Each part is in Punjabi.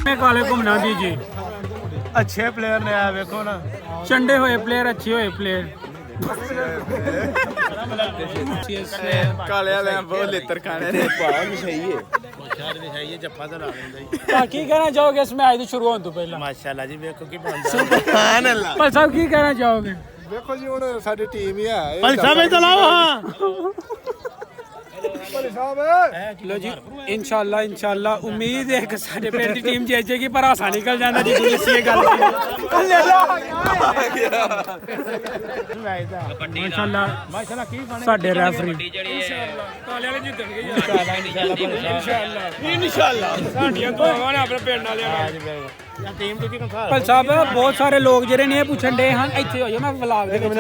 काले घूमना दी जी अच्छे प्लेयर ने आया देखो ना चंडे हुए प्लेयर अच्छे हुए प्लेयर काले वाले बहुत लितर खाने ने पावन सही है जप्पा तो ला लेंदा की कहना चाहोगे इस मैच की शुरू होने तो पहले माशाल्लाह जी देखो की सुभान अल्लाह पर साहब की कहना चाहोगे देखो जी हुन साडी टीम ही है भाई साहब इधर आओ हां लो जी इंशाल्लाह उम्मीद है कि साडे पिंड दी टीम जीत जाएगी पर हासा निकल जांदा जी इसी गल माशाल्लाह की साडे रेफरी काले वाले जितणगे इंशाल्लाह साडियां दुआवां ने अपने पिंड वाले टीम तो पर साहब बहुत सारे लोग जेरे ने पूछन दे हैं इत्थे हो जा मैं व्लॉग दे विच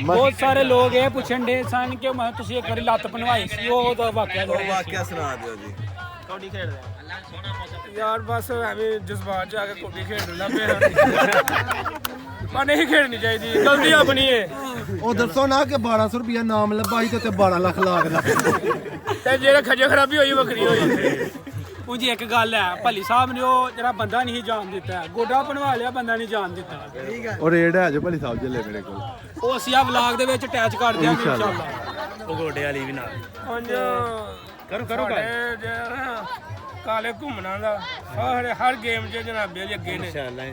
बहुत सारे लोग ये पूछन दे सन कि मैं तुसी एक बारी लत बनवाई सी ਉਹ ਦਾ ਵਾਕਿਆ सुना दियो जी ਕੌਡੀ ਖੇਡਦਾ ਯਾਰ ਬਸ ਐਵੇਂ ਜਜ਼ਬਾਤ ਚ ਆ ਕੇ ਕੌਡੀ ਖੇਡ ਲੈਂਦਾ ਪਿਆ ਪਰ ਨਹੀਂ ਖੇਡਣੀ ਚਾਹੀਦੀ ਗਲਤੀ ਆਪਣੀ ਹੈ ਉਹ ਦੱਸੋ ਨਾ ਕਿ 1200 ਰੁਪਿਆ ਨਾਮ ਲੱਭਾ ਸੀ ਤੇ 12 ਲੱਖ ਲਾਗ ਦਾ ਤੇ ਜਿਹੜਾ ਖੱਜੇ ਖਰਾਬੀ ਹੋਈ ਵੱਖਰੀ ਹੋਈ ਉਹ ਜੀ ਇੱਕ ਗੱਲ ਹੈ ਭੱਲੀ ਸਾਹਿਬ ਨੇ ਉਹ ਜਿਹੜਾ ਬੰਦਾ ਨਹੀਂ ਜਾਣ ਦਿੱਤਾ ਗੋਡਾ ਬਣਵਾ ਲਿਆ ਬੰਦਾ ਨਹੀਂ ਜਾਣ ਦਿੱਤਾ ਉਹ ਰੇਡ ਹੈ ਜੋ ਭੱਲੀ ਸਾਹਿਬ ਚੱਲੇ ਮੇਰੇ ਕੋਲ ਉਹ ਅਸੀਂ ਆ ਵਲੌਗ ਦੇ ਵਿੱਚ ਅਟੈਚ ਕਰ ਦਿਆਂਗੇ ਇਨਸ਼ਾਅੱਲਾ ਉਹ ਗੋਡੇ ਵਾਲੀ ਵੀ ਨਾਲ ਕਰੋ ਕਾਲੇ ਘੁੰਮਣਾ ਦਾ ਹਰ ਗੇਮ 'ਚ ਜਨਾਬੇ ਜੀ ਅੱਗੇ ਨੇ ਇਨਸ਼ਾਅੱਲਾ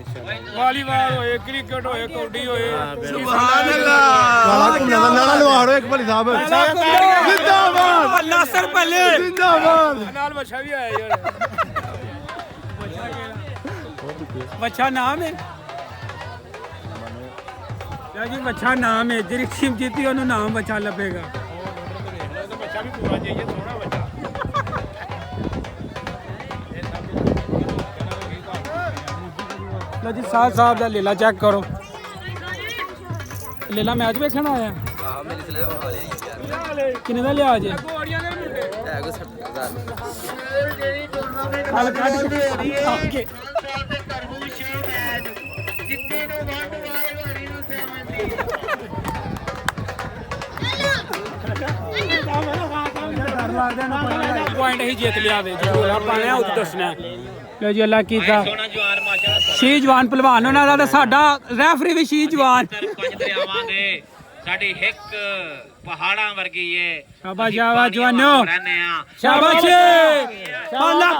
ਵਾਲੀਬਾਲ ਹੋਏ ਕ੍ਰਿਕਟ ਹੋਏ ਕਬੱਡੀ ਹੋਏ ਸੁਭਾਨ ਅੱਲਾਹ ਕਾਲਾ ਘੁੰਮਣਾ ਦਾ ਨਾਲਾ ਲਵਾੜੋ ਇੱਕ ਭੱਲੀ ਸਾਹਿਬ ਜ਼ਿੰਦਾਬਾਦ ਨਾਸਰ ਭੱਲੇ ਜ਼ਿੰਦਾਬਾਦ ਨਾਲ ਬੱਚਾ ਵੀ ਆਇਆ ਯਾਰ ਬੱਚਾ ਨਾਮ ਹੈ ਯਾ ਜੀ ਬੱਚਾ ਨਾਮ ਹੈ ਜਿਹੜੀ ਟੀਮ ਜਿੱਤੀ ਉਹਨੂੰ ਨਾਮ ਬੱਚਾ ਲੱਭੇਗਾ ਬੱਚਾ ਵੀ ਪੂਰਾ ਚਾਹੀਏ ਥੋੜਾ ਬੱਚਾ ਲੋ ਜੀ ਸਾਹਿਬ ਦਾ ਲੀਲਾ ਚੈੱਕ ਕਰੋ ਲੀਲਾ ਮੈਚ ਵੇਖਣ ਆਇਆ ਹਾਂ ਮੇਰੀ ਸਲਾਹ ਵਾਲੇ ਕਿੰਨੇ ਦਾ ਲਿਆ ਜੇ ਗੋੜੀਆਂ ਦੇ ਮੁੰਡੇ ਹੈ ਕੋ 70000 ਹਾਲ ਕੱਢ ਕੇ ਓਕੇ ਜਿੱਤੇ ਨੂੰ ਵਾਰ ਵਾਰੀ ਨੂੰ ਸਹਿਮਤੀ ਪੁਆਇੰਟ ਹੀ ਜਿੱਤ ਲਿਆ ਵੇ ਜੋ ਆਪਾਂ ਨੇ ਉਹ ਦੱਸਣਾ ਲੋ ਜੀ ਅੱਲਾ ਕੀਤਾ ਸ਼ੀ ਜਵਾਨ ਪਹਿਲਵਾਨ ਉਹਨਾਂ ਦਾ ਸਾਡਾ ਰੈਫਰੀ ਵੀ ਸ਼ੀ ਜਵਾਨ ਪੰਜ ਦਰਿਆਵਾਂ ਦੇ ਸਾਡੀ ਇੱਕ ਪਹਾੜਾਂ ਵਰਗੀ ਏ ਸ਼ਾਬਾਸ਼ ਜਵਾਨੋ ਸ਼ਾਬਾਸ਼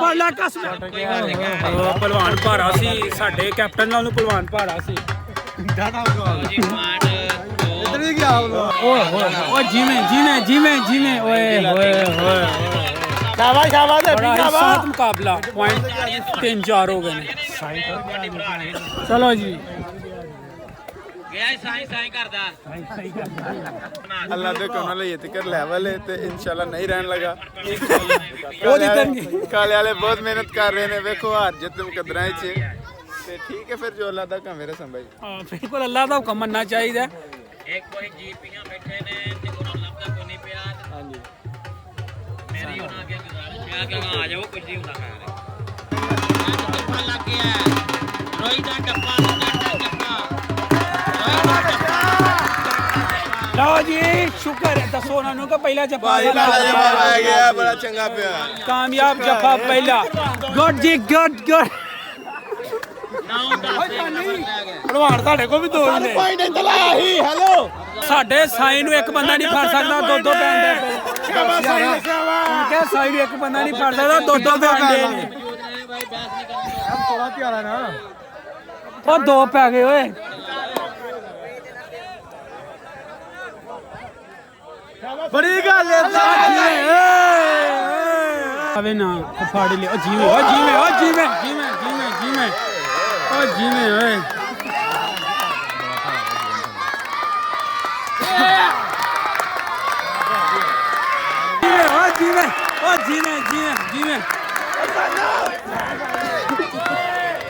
ਪਾਲਾ ਕਸਮ ਉਹ ਪਹਿਲਵਾਨ ਭਾਰਾ ਸੀ ਸਾਡੇ ਕੈਪਟਨ ਨਾਲ ਨੂੰ ਪਹਿਲਵਾਨ ਭਾਰਾ ਸੀ ਇੱਧਰ ਵੀ ਗਿਆ ਓਏ ਜਿਵੇਂ ਓਏ ਹੋਏ ਸ਼ਾਬਾਸ਼ बड़ा साथ मुकाबला पॉइंट 3-4 हो गए चलो जी अल्लाह दे कोना ले ये कर लेवल है ते इंशाल्लाह नहीं रहने लगा काले वाले बहुत मेहनत कर रहे ने देखो हार जित मुकदरा च ते ठीक है फिर जो अल्लाह दा हुक्म मेरे संभाई हां बिल्कुल अल्लाह दा हुक्म मनना चाहिए एक कोई जीपियां बैठे ने ते कोना लभदा कोई नहीं पिया हां जी मेरी उना के गुजारिश है कि आ जाओ कुछ नहीं होता है टप्पा लग गया रोई दा टप्पा लो जी शुक्र है दसो उन्होंने का पहला जप्पा आ गया बड़ा चंगा पिया कामयाब जप्पा पहला गुड जी गुड ਭਲਵਾਨ ਤੁਹਾਡੇ ਕੋਲ ਵੀ ਦੋ ਹੀ ਨੇ पॉइंट चलाया ही हेलो ਸਾਡੇ ਸਾਈ ਨੂੰ ਇੱਕ ਬੰਦਾ ਨਹੀਂ ਫੜ ਸਕਦਾ ਦੋ ਪੈਂਦੇ शाबाश शाबाश ਕਿ ਸਾਈ ਨੂੰ ਇੱਕ ਬੰਦਾ ਨਹੀਂ ਫੜ ਸਕਦਾ ਦੋ ਪੈਂਦੇ ਨੇ थोड़ा प्यारा ना ਉਹ ਦੋ ਪੈ ਗਏ ਓਏ बड़ी गल है ਆਵੇ ਨਾ ਫਾੜ ਲਿਓ ਜੀਵੇਂ ਓਏ ਜੀਵੇਂ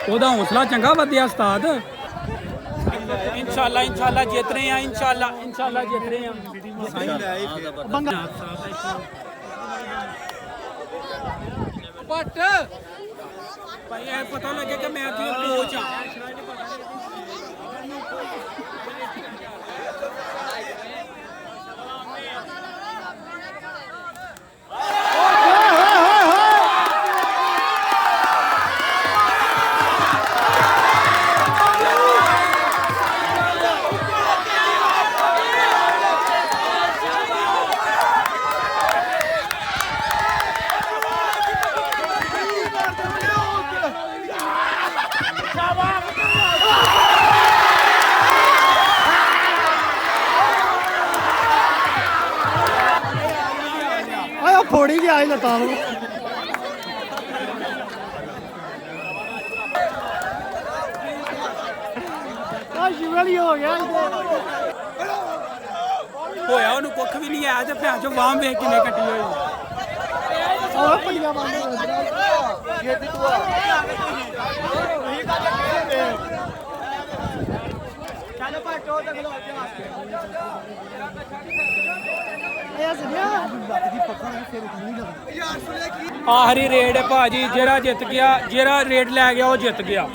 ਉਹਦਾ ਹੌਸਲਾ ਚੰਗਾ ਵਧਿਆ ਉਸਤਾਦ इंशाल्लाह जीत रहे हैं इंशाल्लाह जीत रहे हैं बट भाई ये पता लगे कि मैं कोच हाँ ਹੀ ਲੱਤਾਂ ਨੂੰ ਆ ਸ਼ਿਵਲੀ ਹੋ ਗਿਆ ਹੋਇਆ ਉਹਨੂੰ ਕੁੱਖ ਵੀ ਨਹੀਂ ਆਇਆ ਤੇ ਭੈਣ ਚੋ ਵਾਮ ਵੇਖ ਕਿਵੇਂ ਕੱਟੀ ਹੋਈ ਉਹ ਪੜੀਆਂ ਬੰਦ ਹੋ ਗਈਆਂ ਛੇਤੀ ਤੂੰ ਚੱਲ ਪਾਟੋ ਤੇ ਖਲੋ ਜਾ ਇਹ ਸੁਣਿਆ ਬੱਤ ਦੀ ਪੱਕਾ ਫਿਰ ਨਹੀਂ ਲੱਗਦਾ ਯਾਰ ਸੁਣਿਆ ਕੀ ਆਖਰੀ ਰੇਡ ਹੈ ਭਾਜੀ, ਜਿਹੜਾ ਜਿੱਤ ਗਿਆ, ਜਿਹੜਾ ਰੇਡ ਲੈ ਗਿਆ ਉਹ ਜਿੱਤ ਗਿਆ।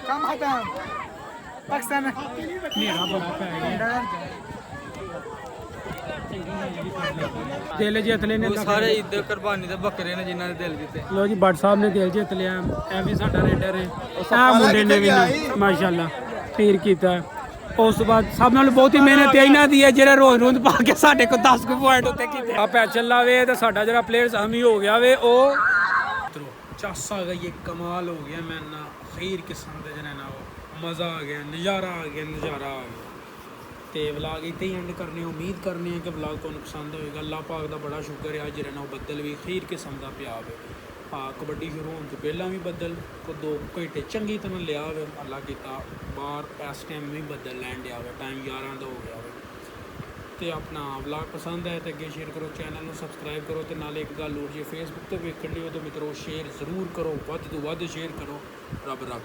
ਕੰਮ ਖਤਮ ਪਾਕਿਸਤਾਨ ਹਨੇਰਾ ਬੜਾ ਪੈ ਗਿਆ, ਦਿਲ ਜਿੱਤ ਲੈਨੇ ਸਾਰੇ ਇੱਧਰ ਕੁਰਬਾਨੀ ਦੇ ਬੱਕਰੇ ਨੇ ਜਿਨ੍ਹਾਂ ਦੇ ਦਿਲ ਜਿੱਤੇ। ਲੋ ਜੀ ਬੱਟ ਸਾਹਿਬ ਨੇ ਦਿਲ ਜਿੱਤ ਲਿਆ, ਐ ਵੀ ਸਾਡਾ ਰੇਡਰ ਹੈ, ਆ ਮੁੰਡੇ ਨੇ ਵੀ ਨਾ ਮਾਸ਼ਾਅੱਲਾ ਫੀਰ ਕੀਤਾ। ਉਸ ਤੋਂ ਬਾਅਦ ਸਭ ਨਾਲ ਬਹੁਤੀ ਮਿਹਨਤ ਇਹਨਾਂ ਦੀ ਹੈ, ਜਿਹੜਾ ਰੋਜ਼ ਰੋਜ਼ ਪਾ ਕੇ ਸਾਡੇ ਕੋਲ 10 ਪੁਆਇੰਟ ਉੱਤੇ ਕੀਤੇ। ਆ ਪੈ ਚੱਲਾ ਵੇ ਤੇ ਸਾਡਾ ਜਿਹੜਾ ਪਲੇਅਰ ਹਮੀ ਹੋ ਗਿਆ ਵੇ ਉਹ ਚੱਸ ਆ ਗਈ, ਕਮਾਲ ਹੋ ਗਿਆ। ਮੈਂ ਨਾ ਖੀਰ ਕਿਸਮ ਦੇ ਜਨੇ ਨਾ ਮਜ਼ਾ ਆ ਗਿਆ, ਨਜ਼ਾਰਾ ਆ ਗਿਆ, ਨਜ਼ਾਰਾ ਆ ਗਿਆ। ਤੇ ਵਲੌਗ ਇੱਥੇ ਹੀ ਐਂਡ ਕਰਨੇ, ਉਮੀਦ ਕਰਨੇ ਆ ਕਿ ਵਲੌਗ ਤੁਹਾਨੂੰ ਪਸੰਦ ਹੋਏਗਾ। ਅੱਲਾਹ ਪਾਕ ਦਾ ਬੜਾ ਸ਼ੁਕਰ ਹੈ ਜਿਹੜਾ ਨਾ ਉਹ ਬੱਦਲ ਵੀ ਖੀਰ ਕਿਸਮ ਦਾ ਪਿਆ ਵੇ। ਕਬੱਡੀ ਸ਼ੁਰੂ ਹੋਣ ਤੋਂ ਪਹਿਲਾਂ ਵੀ ਬੱਦਲ ਕੋ 2 ਘੰਟੇ ਚੰਗੀ ਤਰ੍ਹਾਂ ਲਿਆ ਹੋਵੇ, ਅੱਲਾ ਕੀਤਾ ਬਾਹਰ ਇਸ ਟਾਈਮ ਵੀ ਬੱਦਲ ਲੈਣ ਡਿਆ ਹੋਵੇ, ਟਾਈਮ 11 ਦਾ ਹੋ ਗਿਆ ਹੋਵੇ। ਤੇ ਆਪਣਾ ਵਲੌਗ ਪਸੰਦ ਹੈ ਤੇ ਅੱਗੇ ਸ਼ੇਅਰ ਕਰੋ, ਚੈਨਲ ਨੂੰ ਸਬਸਕ੍ਰਾਈਬ ਕਰੋ। ਤੇ ਨਾਲੇ ਇੱਕ ਗੱਲ ਹੋਰ, ਜੇ ਫੇਸਬੁੱਕ ਤੇ ਵੇਖਣ ਲਈ ਹੋ ਤਾਂ ਮਿੱਤਰੋ ਸ਼ੇਅਰ ਜ਼ਰੂਰ ਕਰੋ, ਵੱਧ ਤੋਂ ਵੱਧ ਸ਼ੇਅਰ ਕਰੋ। ਰੱਬ ਰੱਖਾ।